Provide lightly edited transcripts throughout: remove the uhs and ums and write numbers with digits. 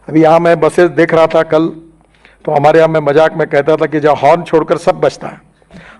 अभी यहाँ मैं बसेस देख रहा था कल, तो हमारे यहाँ मैं मजाक में कहता था कि जहाँ हॉर्न छोड़कर सब बचता है।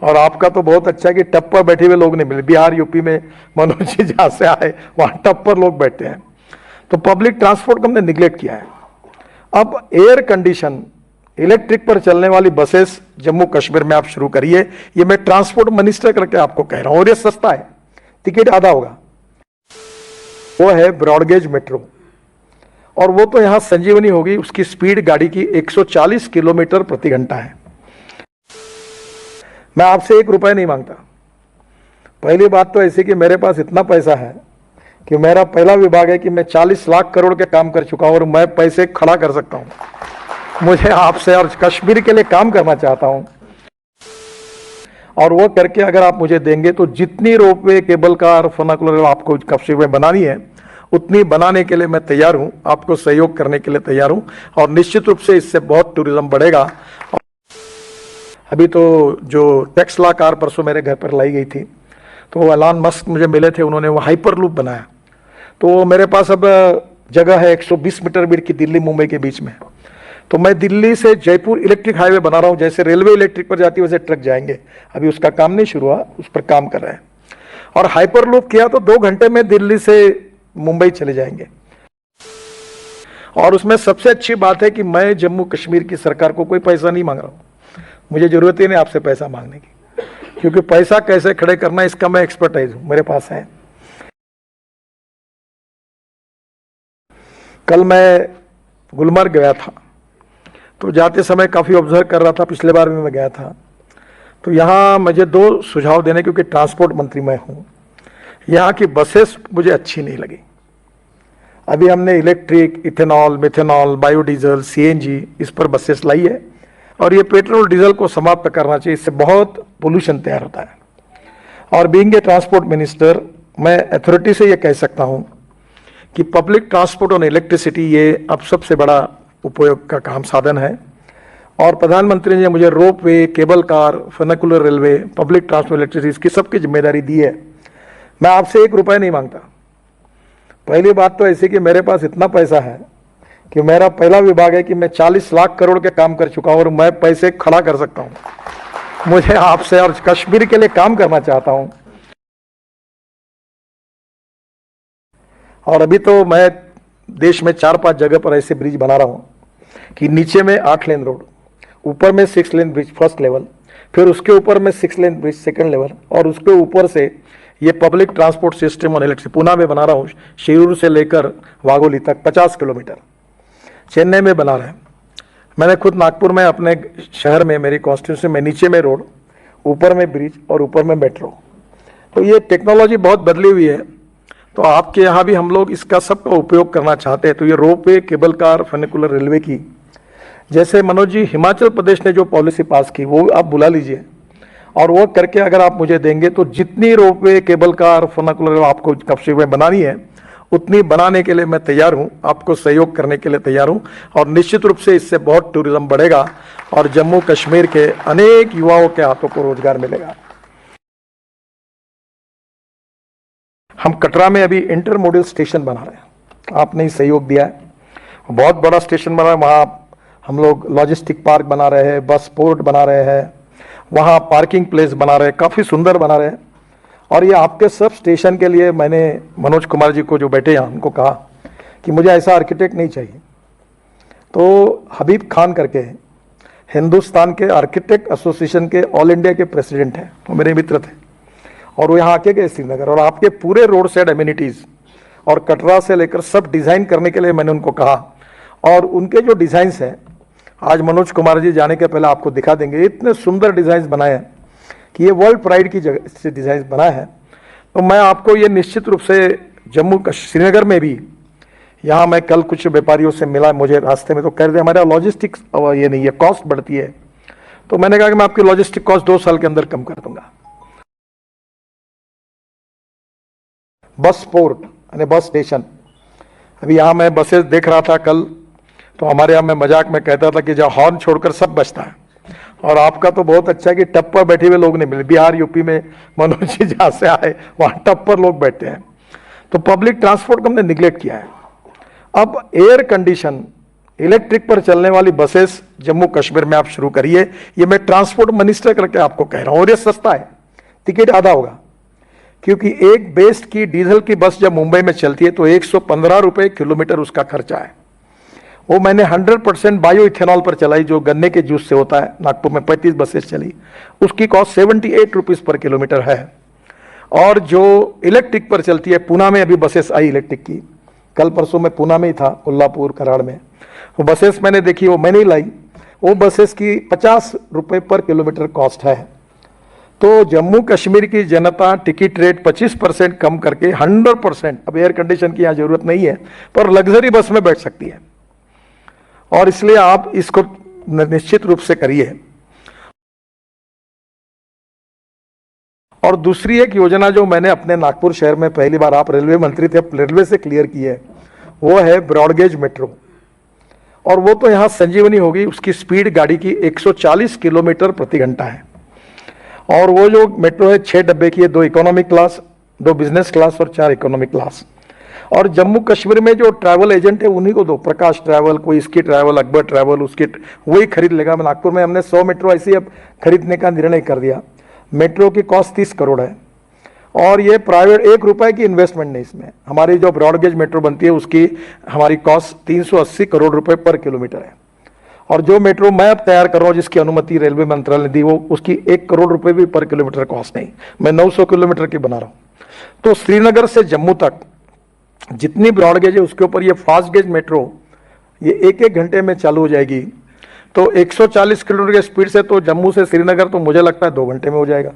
और आपका तो बहुत अच्छा है कि टप पर बैठे हुए लोग नहीं मिले। बिहार यूपी में मनोज जी जहाँ से आए वहाँ टप पर लोग बैठते हैं। तो पब्लिक ट्रांसपोर्ट को हमने निगलेक्ट किया है। अब एयर कंडीशन इलेक्ट्रिक पर चलने वाली बसेस जम्मू कश्मीर में आप शुरू करिए। ये मैं ट्रांसपोर्ट मिनिस्टर करके आपको कह रहा हूँ, और ये सस्ता है, टिकट आधा होगा। वो है ब्रॉडगेज मेट्रो, और वो तो यहां संजीवनी होगी। उसकी स्पीड गाड़ी की 140 किलोमीटर प्रति घंटा है। मैं आपसे 1 रुपए नहीं मांगता। पहली बात तो ऐसी कि मेरे पास इतना पैसा है कि मेरा पहला विभाग है कि मैं 40 लाख करोड़ के काम कर चुका हूं, और मैं पैसे खड़ा कर सकता हूं। मुझे आपसे और कश्मीर के लिए काम करना चाहता हूं, और वो करके अगर आप मुझे देंगे तो जितनी रोपवे, केबल कार, फर्नाकुलर आपको कश्मीर में बनानी है उतनी बनाने के लिए मैं तैयार हूं, आपको सहयोग करने के लिए तैयार हूं। और निश्चित रूप से इससे बहुत टूरिज्म बढ़ेगा। अभी तो जो टेस्ला कार परसों मेरे घर पर लाई गई थी, तो एलन मस्क मुझे मिले थे, उन्होंने वो हाइपर लूप बनाया। तो मेरे पास अब जगह है 120 मीटर बीच की, दिल्ली मुंबई के बीच में। तो मैं दिल्ली से जयपुर इलेक्ट्रिक हाईवे बना रहा हूं। जैसे रेलवे इलेक्ट्रिक पर जाती है वैसे ट्रक जाएंगे। अभी उसका काम नहीं शुरू हुआ, उस पर काम कर रहे हैं। और हाइपर लूप किया तो 2 घंटे में दिल्ली से मुंबई चले जाएंगे। और उसमें सबसे अच्छी बात है कि मैं जम्मू कश्मीर की सरकार को कोई पैसा नहीं मांग रहा हूं। मुझे जरूरत ही नहीं आपसे पैसा मांगने की, क्योंकि पैसा कैसे खड़े करना इसका मैं एक्सपर्टाइज हूं, मेरे पास है। कल मैं गुलमर्ग गया था, तो जाते समय काफी ऑब्जर्व कर रहा था। पिछले बार भी मैं गया था। तो यहाँ मुझे 2 सुझाव देने, क्योंकि ट्रांसपोर्ट मंत्री मैं हूं। यहाँ की बसेस मुझे अच्छी नहीं लगी। अभी हमने electric, ethanol, methanol, biodiesel, CNG इस पर बसेस लाई है, और ये पेट्रोल डीजल को समाप्त करना चाहिए। इससे बहुत पोल्यूशन तैयार होता है। और बीइंग ए ट्रांसपोर्ट मिनिस्टर, मैं अथॉरिटी से ये कह सकता हूँ कि पब्लिक ट्रांसपोर्ट और इलेक्ट्रिसिटी ये अब सबसे बड़ा उपयोग का काम साधन है। और प्रधानमंत्री ने मुझे rope way, cable car, funicular railway, public transport, electricity इसकी सबकी जिम्मेदारी दी है। मैं आपसे 1 रुपए नहीं मांगता। पहली बात तो ऐसी कि मेरे पास इतना पैसा है कि मेरा पहला विभाग है कि मैं 40 लाख करोड़ के काम कर चुका हूं, और मैं पैसे खड़ा कर सकता हूं। मुझे आपसे और कश्मीर के लिए काम करना चाहता हूं। और अभी तो मैं देश में 4-5 जगह पर ऐसे ब्रिज बना रहा हूं कि नीचे में 8 लेन रोड, ऊपर में 6 लेन ब्रिज फर्स्ट लेवल, फिर उसके ऊपर में 6 लेन ब्रिज सेकंड लेवल, और उसके ऊपर से ये पब्लिक ट्रांसपोर्ट सिस्टम और इलेक्ट्रिक। पुणे में बना रहा हूँ, शिरूर से लेकर वाघोली तक 50 किलोमीटर। चेन्नई में बना रहे हैं। मैंने खुद नागपुर में अपने शहर में, मेरी कॉन्स्टिट्यूंसी में, नीचे में रोड, ऊपर में ब्रिज और ऊपर में मेट्रो। तो ये टेक्नोलॉजी बहुत बदली हुई है। तो आपके यहाँ भी हम लोग इसका सबका उपयोग करना चाहते हैं। तो ये रोप वे, केबल कार, फर्निकुलर रेलवे की, जैसे मनोज जी हिमाचल प्रदेश ने जो पॉलिसी पास की वो आप बुला लीजिए, और वो करके अगर आप मुझे देंगे तो जितनी रोपवे, केबल कार, फर्नाकुलर आपको कश्मीर में बनानी है उतनी बनाने के लिए मैं तैयार हूं, आपको सहयोग करने के लिए तैयार हूं। और निश्चित रूप से इससे बहुत टूरिज्म बढ़ेगा, और जम्मू कश्मीर के अनेक युवाओं के हाथों को रोजगार मिलेगा। हम कटरा में अभी इंटरमोडल स्टेशन बना रहे हैं, आपने ही सहयोग दिया है। बहुत बड़ा स्टेशन बना है। वहाँ हम लोग लॉजिस्टिक पार्क बना रहे हैं, बस पोर्ट बना रहे हैं, वहाँ पार्किंग प्लेस बना रहे हैं, काफ़ी सुंदर बना रहे हैं। और ये आपके सब स्टेशन के लिए मैंने मनोज कुमार जी को जो बैठे हैं उनको कहा कि मुझे ऐसा आर्किटेक्ट नहीं चाहिए। तो हबीब खान करके हिंदुस्तान के आर्किटेक्ट एसोसिएशन के ऑल इंडिया के प्रेसिडेंट हैं, वो मेरे मित्र थे, और वो यहाँ आके गए श्रीनगर, और आपके पूरे रोड साइड एमिनिटीज़ और कटरा से लेकर सब डिज़ाइन करने के लिए मैंने उनको कहा। और उनके जो डिज़ाइंस हैं आज मनोज कुमार जी जाने के पहले आपको दिखा देंगे। इतने सुंदर डिज़ाइंस बनाए हैं कि ये वर्ल्ड प्राइड की जगह से डिज़ाइंस बनाए हैं। तो मैं आपको ये निश्चित रूप से जम्मू श्रीनगर में भी, यहाँ मैं कल कुछ व्यापारियों से मिला मुझे रास्ते में, तो कह रहे थे हमारा लॉजिस्टिक्स ये नहीं है, कॉस्ट बढ़ती है। तो मैंने कहा कि मैं आपकी लॉजिस्टिक कॉस्ट 2 साल के अंदर कम कर दूंगा। बस पोर्ट यानी बस स्टेशन, अभी यहाँ मैं बसेस देख रहा था कल, तो हमारे यहाँ मैं मजाक में कहता था कि जहाँ हॉर्न छोड़कर सब बचता है। और आपका तो बहुत अच्छा है कि टप पर बैठे हुए लोग नहीं मिले। बिहार यूपी में मनोज जी जहाँ से आए वहाँ टप पर लोग बैठते हैं। तो पब्लिक ट्रांसपोर्ट को हमने निगलेक्ट किया है। अब एयर कंडीशन इलेक्ट्रिक पर चलने वाली बसेस जम्मू कश्मीर में आप शुरू करिए। ये मैं ट्रांसपोर्ट मिनिस्टर करके आपको कह रहा हूं, और ये सस्ता है, टिकट आधा होगा, क्योंकि एक बेस्ट की डीजल की बस जब मुंबई में चलती है तो 115 रुपए किलोमीटर उसका खर्चा है। वो मैंने 100% बायो इथेनॉल पर चलाई, जो गन्ने के जूस से होता है। नागपुर में 35 बसेस चली, उसकी कॉस्ट 78 रुपीज पर किलोमीटर है। और जो इलेक्ट्रिक पर चलती है, पूना में अभी बसेस आई इलेक्ट्रिक की, कल परसों में पूना में ही था, कोल्हापुर कराड़ में, वो बसेस मैंने देखी, वो मैंने ही लाई। वो बसेस की 50 रुपए पर किलोमीटर कॉस्ट है। तो जम्मू कश्मीर की जनता टिकट रेट 25% कम करके 100%, अब एयर कंडीशन की यहाँ जरूरत नहीं है, पर लग्जरी बस में बैठ सकती है। और इसलिए आप इसको निश्चित रूप से करिए। और दूसरी एक योजना जो मैंने अपने नागपुर शहर में, पहली बार आप रेलवे मंत्री थे, रेलवे से क्लियर की है, वो है ब्रॉडगेज मेट्रो। और वो तो यहाँ संजीवनी होगी, उसकी स्पीड गाड़ी की 140 किलोमीटर प्रति घंटा है। और वो जो मेट्रो है 6 डब्बे की है, 2 इकोनॉमिक क्लास, 2 बिजनेस क्लास और 4 इकोनॉमिक क्लास। और जम्मू कश्मीर में जो ट्रैवल एजेंट है उन्हीं को दो, प्रकाश ट्रैवल, कोई इसकी ट्रैवल, अकबर ट्रैवल, उसकी वही खरीद लेगा। नागपुर में हमने 100 मेट्रो ऐसी अब खरीदने का निर्णय कर दिया। मेट्रो की कॉस्ट 30 करोड़ है, और ये प्राइवेट, 1 रुपए की इन्वेस्टमेंट नहीं इसमें। हमारी जो ब्रॉडगेज मेट्रो बनती है उसकी हमारी कॉस्ट 380 करोड़ रुपए पर किलोमीटर है। और जो मेट्रो मैं अब तैयार कर रहा हूँ, जिसकी अनुमति रेलवे मंत्रालय ने दी, वो उसकी 1 करोड़ रुपए भी पर किलोमीटर कॉस्ट नहीं, मैं 900 किलोमीटर की बना रहा हूँ। तो श्रीनगर से जम्मू तक जितनी ब्रॉडगेज है उसके ऊपर ये फास्ट गेज मेट्रो ये 1-1 घंटे में चालू हो जाएगी। तो 140 किलोमीटर की स्पीड से तो जम्मू से श्रीनगर तो मुझे लगता है 2 घंटे में हो जाएगा।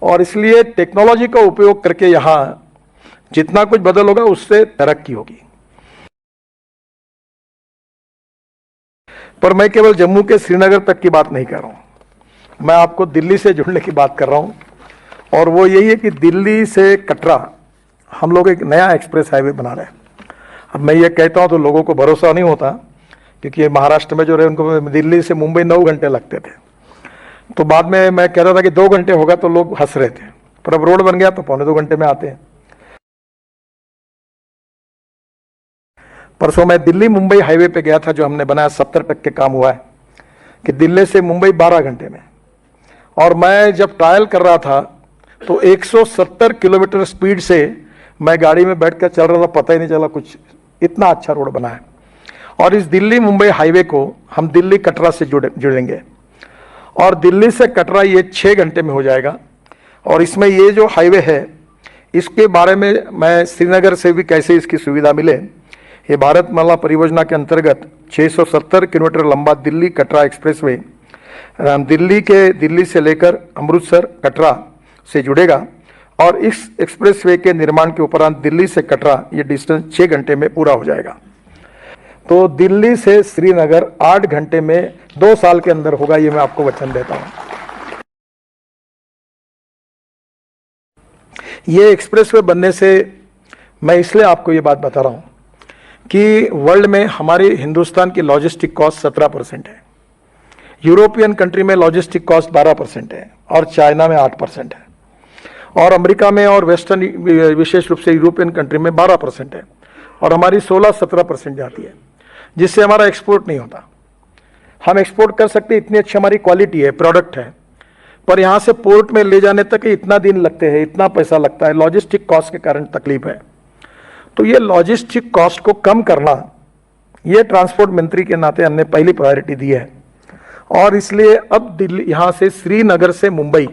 और इसलिए टेक्नोलॉजी का उपयोग करके यहाँ जितना कुछ बदल होगा उससे तरक्की होगी। पर मैं केवल जम्मू के श्रीनगर तक की बात नहीं कर रहा हूं, मैं आपको दिल्ली से जुड़ने की बात कर रहा हूं। और वो यही है कि दिल्ली से कटरा हम लोग एक नया एक्सप्रेस हाईवे बना रहे हैं। अब मैं ये कहता हूं तो लोगों को भरोसा नहीं होता, क्योंकि महाराष्ट्र में जो रहे उनको दिल्ली से मुंबई 9 घंटे लगते थे। तो बाद में मैं कह रहा था कि 2 घंटे होगा तो लोग हंस रहे थे, पर अब रोड बन गया तो 1.25 घंटे में आते हैं। परसों मैं दिल्ली मुंबई हाईवे पे गया था, जो हमने बनाया, 70% काम हुआ है, कि दिल्ली से मुंबई 12 घंटे में। और मैं जब ट्रायल कर रहा था तो 170 किलोमीटर स्पीड से मैं गाड़ी में बैठकर चल रहा था, पता ही नहीं चला कुछ, इतना अच्छा रोड बना है। और इस दिल्ली मुंबई हाईवे को हम दिल्ली कटरा से जुड़ेंगे, और दिल्ली से कटरा ये 6 घंटे में हो जाएगा। और इसमें ये जो हाईवे है इसके बारे में मैं श्रीनगर से भी कैसे इसकी सुविधा मिले, ये भारतमाला परियोजना के अंतर्गत 670 किलोमीटर लंबा दिल्ली कटरा एक्सप्रेसवे दिल्ली से लेकर अमृतसर कटरा से जुड़ेगा। और इस एक्सप्रेसवे के निर्माण के उपरांत दिल्ली से कटरा ये डिस्टेंस 6 घंटे में पूरा हो जाएगा। तो दिल्ली से श्रीनगर 8 घंटे में 2 साल के अंदर होगा, ये मैं आपको वचन देता हूं। ये एक्सप्रेसवे बनने से मैं इसलिए आपको ये बात बता रहा हूं कि वर्ल्ड में हमारे हिंदुस्तान की लॉजिस्टिक कॉस्ट 17% है, यूरोपियन कंट्री में लॉजिस्टिक कॉस्ट 12% है, और चाइना में 8% है, और अमेरिका में और वेस्टर्न विशेष रूप से यूरोपियन कंट्री में 12% है, और हमारी 16-17% जाती है, जिससे हमारा एक्सपोर्ट नहीं होता। हम एक्सपोर्ट कर सकते, इतनी अच्छी हमारी क्वालिटी है, प्रोडक्ट है, पर यहाँ से पोर्ट में ले जाने तक इतना दिन लगते हैं, इतना पैसा लगता है, लॉजिस्टिक कॉस्ट के कारण तकलीफ है। तो ये लॉजिस्टिक कॉस्ट को कम करना, ये ट्रांसपोर्ट मंत्री के नाते हमने पहली प्रायोरिटी दी है। और इसलिए अब दिल्ली, यहाँ से श्रीनगर से मुंबई,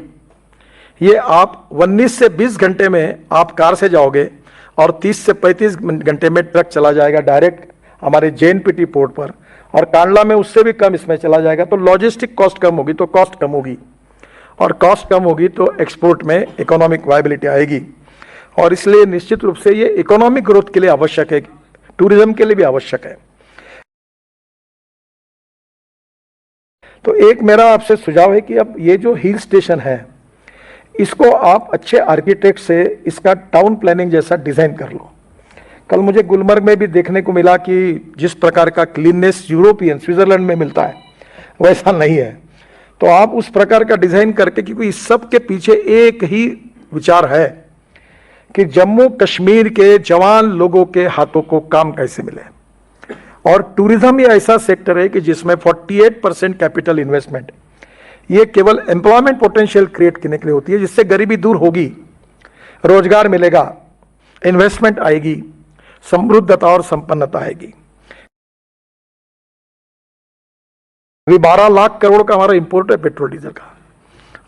ये आप 19 से 20 घंटे में आप कार से जाओगे, और 30 से 35 घंटे में ट्रक चला जाएगा डायरेक्ट हमारे JNPT पोर्ट पर, और कांडला में उससे भी कम इसमें चला जाएगा। तो लॉजिस्टिक कॉस्ट कम होगी तो कॉस्ट कम होगी, और कॉस्ट कम होगी तो एक्सपोर्ट में इकोनॉमिक वायबिलिटी आएगी। और इसलिए निश्चित रूप से ये इकोनॉमिक ग्रोथ के लिए आवश्यक है, टूरिज्म के लिए भी आवश्यक है। तो एक मेरा आपसे सुझाव है कि अब ये जो हिल स्टेशन है, इसको आप अच्छे आर्किटेक्ट से इसका टाउन प्लानिंग जैसा डिजाइन कर लो। कल मुझे गुलमर्ग में भी देखने को मिला कि जिस प्रकार का क्लीननेस यूरोपियन स्विट्जरलैंड में मिलता है वैसा नहीं है। तो आप उस प्रकार का डिजाइन करके, क्योंकि इस सब के पीछे एक ही विचार है कि जम्मू कश्मीर के जवान लोगों के हाथों को काम कैसे मिले। और टूरिज्म ये ऐसा सेक्टर है कि जिसमें 48% कैपिटल इन्वेस्टमेंट, ये केवल एम्प्लॉयमेंट पोटेंशियल क्रिएट करने के लिए होती है, जिससे गरीबी दूर होगी, रोजगार मिलेगा, इन्वेस्टमेंट आएगी, समृद्धता और संपन्नता आएगी। अभी 12 लाख करोड़ का हमारा इंपोर्ट है पेट्रोल डीजल का,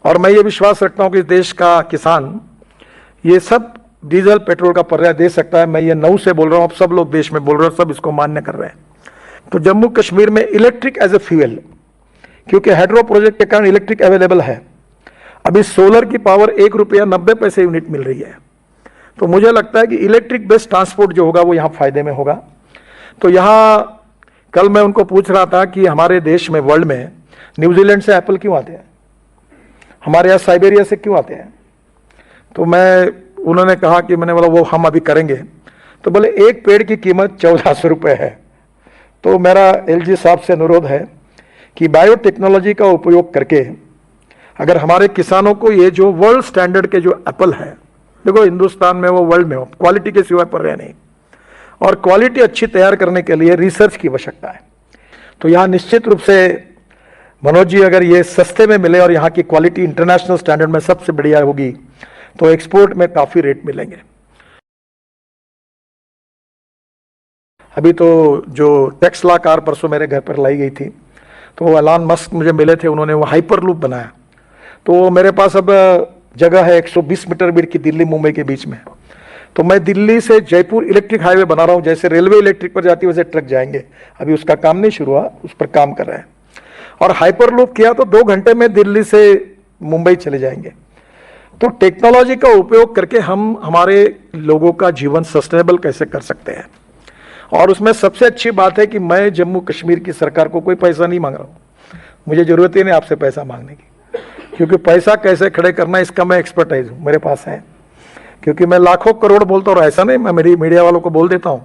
और मैं ये विश्वास रखता हूं कि देश का किसान ये सब डीजल पेट्रोल का पर्याय दे सकता है। मैं ये 9 से बोल रहा हूं, अब सब लोग देश में बोल रहे हैं, सब इसको मान्य कर रहे हैं। तो जम्मू कश्मीर में इलेक्ट्रिक एज ए फ्यूल, क्योंकि हाइड्रो प्रोजेक्ट के कारण इलेक्ट्रिक अवेलेबल है, अभी सोलर की पावर 1 रुपया 90 पैसे यूनिट मिल रही है। तो मुझे लगता है कि इलेक्ट्रिक बेस्ड ट्रांसपोर्ट जो होगा वो यहाँ फायदे में होगा। तो यहाँ कल मैं उनको पूछ रहा था कि हमारे देश में, वर्ल्ड में, न्यूजीलैंड से एप्पल क्यों आते हैं, हमारे यहाँ साइबेरिया से क्यों आते हैं? तो उन्होंने कहा कि मैंने बोला वो हम अभी करेंगे। तो बोले एक पेड़ की कीमत 1400 रुपये है। तो मेरा एलजी साहब से अनुरोध है कि बायोटेक्नोलॉजी का उपयोग करके अगर हमारे किसानों को ये जो वर्ल्ड स्टैंडर्ड के जो एप्पल है, देखो हिंदुस्तान में वो वर्ल्ड में हो, क्वालिटी के सिवाय पर रहे नहीं, और क्वालिटी अच्छी तैयार करने के लिए रिसर्च की आवश्यकता है। तो यहाँ निश्चित रूप से मनोज जी, अगर ये सस्ते में मिले और यहाँ की क्वालिटी इंटरनेशनल स्टैंडर्ड में सबसे बढ़िया होगी तो एक्सपोर्ट में काफी रेट मिलेंगे। अभी तो जो टेस्ला कार परसों मेरे घर पर लाई गई थी, तो एलन मस्क मुझे मिले थे, उन्होंने वो हाइपर लूप बनाया। तो मेरे पास अब जगह है 120 मीटर बीच की, दिल्ली मुंबई के बीच में। तो मैं दिल्ली से जयपुर इलेक्ट्रिक हाईवे बना रहा हूं, जैसे रेलवे इलेक्ट्रिक पर जाती है वैसे ट्रक जाएंगे। अभी उसका काम नहीं शुरू हुआ, उस पर काम कर रहे हैं। और हाइपर लूप किया तो 2 घंटे में दिल्ली से मुंबई चले जाएंगे। तो टेक्नोलॉजी का उपयोग करके हम हमारे लोगों का जीवन सस्टेनेबल कैसे कर सकते हैं। और उसमें सबसे अच्छी बात है कि मैं जम्मू कश्मीर की सरकार को कोई पैसा नहीं मांग रहा हूं, मुझे जरूरत ही नहीं आपसे पैसा मांगने की, क्योंकि पैसा कैसे खड़े करना इसका मैं एक्सपर्टाइज हूं, मेरे पास है। क्योंकि मैं लाखों करोड़ बोलता हूं, ऐसा नहीं, मैं मेरी मीडिया वालों को बोल देता हूं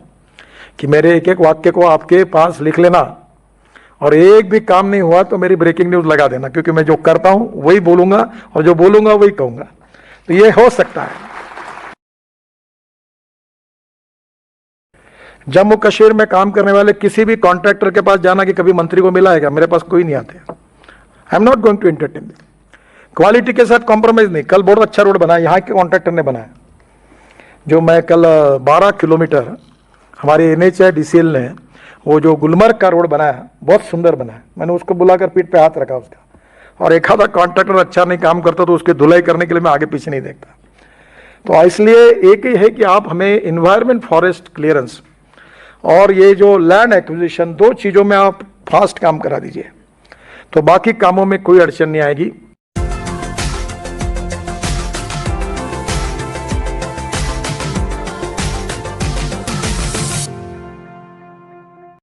कि मेरे एक एक वाक्य को आपके पास लिख लेना, और एक भी काम नहीं हुआ तो मेरी ब्रेकिंग न्यूज लगा देना, क्योंकि मैं जो करता हूं वही बोलूंगा और जो बोलूंगा वही कहूंगा। तो ये हो सकता है। जम्मू कश्मीर में काम करने वाले किसी भी कॉन्ट्रैक्टर के पास जाना कि कभी मंत्री को मिला है क्या? मेरे पास कोई नहीं आते। I am not going to entertain this. Quality के साथ कॉम्प्रोमाइज नहीं। कल बहुत अच्छा रोड बनाया, यहाँ के कॉन्ट्रैक्टर ने बनाया, जो मैं कल 12 किलोमीटर हमारे NHAIDCL ने वो जो गुलमर्ग का रोड बनाया, बहुत सुंदर बनाया। मैंने उसको बुलाकर पीठ पे हाथ रखा उसका, और एक आधा कॉन्ट्रैक्टर अच्छा नहीं काम करता तो उसकी धुलाई करने के लिए मैं आगे पीछे नहीं देखता। तो इसलिए एक ही है कि आप हमें इन्वायरमेंट फॉरेस्ट क्लियरेंस और ये जो लैंड एक्विजिशन, 2 चीज़ों में आप फास्ट काम करा दीजिए, तो बाकी कामों में कोई अड़चन नहीं आएगी।